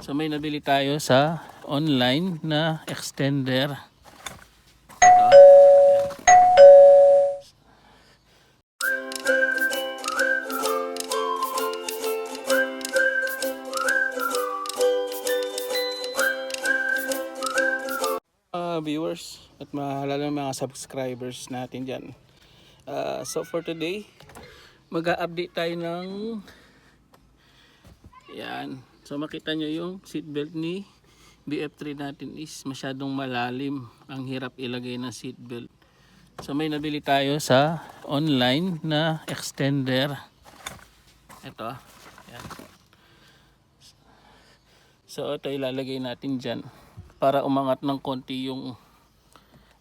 So may nabili tayo sa online na extender. Viewers at mahalala mga subscribers natin dyan. So for today, mag-a-update tayo ng yan. So makita nyo yung seatbelt ni BF3 natin is masyadong malalim. Ang hirap ilagay ng seatbelt. So may nabili tayo sa online na extender. Ito. Yan. So ito ilalagay natin dyan para umangat ng konti yung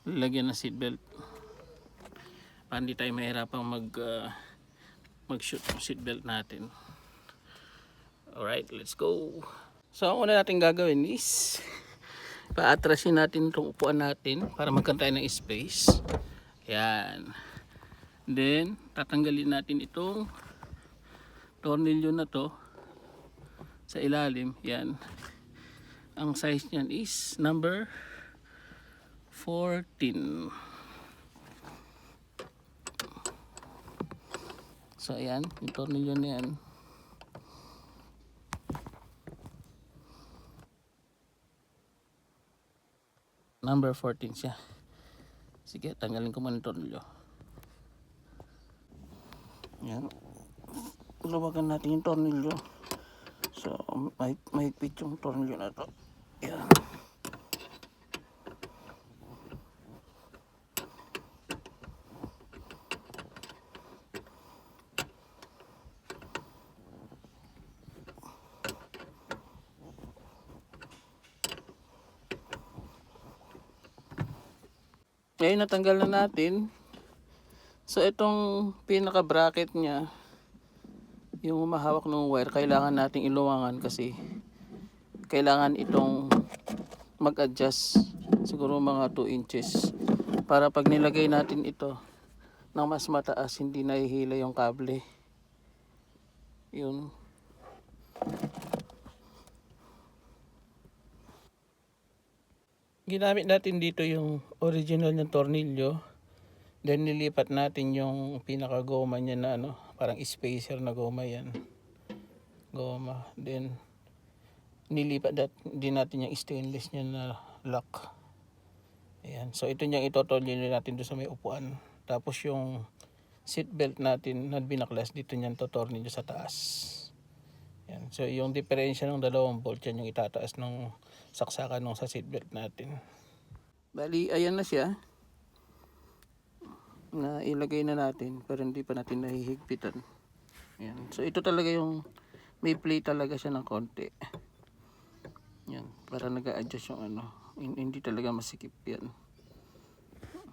lagyan ng seatbelt. Para hindi tayo mahirapang mag-shoot yung seatbelt natin. Alright, let's go. So ang una natin gagawin is paatrasin natin itong upuan natin para magkaroon tayo ng space. Yan. Then tatanggalin natin itong tornilyo na to sa ilalim. Yan. Ang size niyan is number 14. So ayan, yung tornilyo na yan. Number 14 siya. Sige, tanggalin ko muna yung tornilyo. Ayan. Luwagan natin yung tornilyo. So, mahigpit yung tornilyo na to. Ayan. Ngayon natanggal na natin. So itong pinaka bracket niya, yung humahawak ng wire, kailangan nating iluwangan kasi kailangan itong mag-adjust siguro mga 2 inches para pag nilagay natin ito ng mas mataas hindi nahihila yung kable. Yun. Ginamit natin dito yung original ng tornilyo. Then nilipat natin yung pinaka goma niya na ano, parang spacer na goma yan. Goma. Then nilipat din natin yung stainless niya na lock. Ayan. So ito niyang itotornilyo natin doon sa may upuan. Tapos yung seat belt natin na binaklas dito niyan totornilyo sa taas. Ayan. So yung diferensya ng dalawang bolt yan yung itataas ng saksakan ng sa seat belt natin. Bali ayan na siya. Na ilagay na natin pero hindi pa natin nahihigpitan. Ayan. So ito talaga yung may play talaga siya ng konti. Yan, para nag-a-adjust yung ano, hindi talaga masikip yan.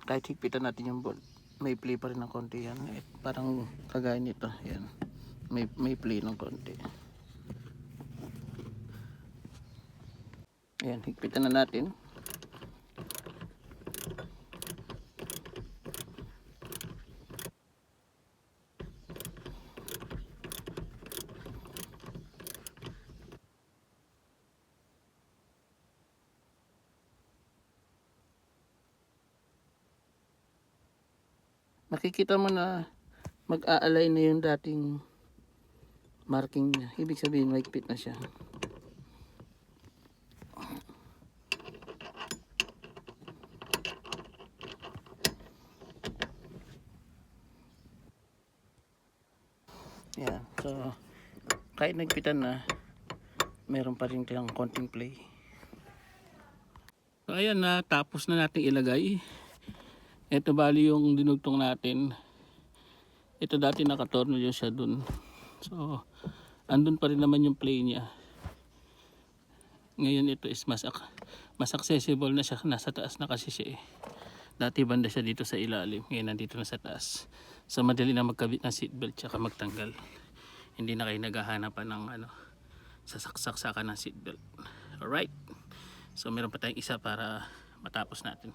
Kahit higpitan natin yung bolt, may play pa rin ng konti yan. Parang kagaya nito, yan. May play ng konti. Ayan, higpitan na natin. Makikita mo na mag-a-align na yung dating marking niya. Ibig sabihin mahigpit na siya. Yan. So kahit nagpitan na, meron pa rin tayong konting play. So ayan na, tapos na natin ilagay. Ito bali yung dinugtong natin. Ito dati nakatornilyo siya dun. So andun pa rin naman yung play niya. Ngayon ito is mas accessible na siya. Nasa taas na kasi siya eh. Dati banda siya dito sa ilalim. Ngayon nandito na sa taas. So madali na magkabit ng seatbelt tsaka magtanggal. Hindi na kayo naghahanapan ng ano, sasaksakan ng seatbelt. Alright. So meron pa tayong isa para matapos natin.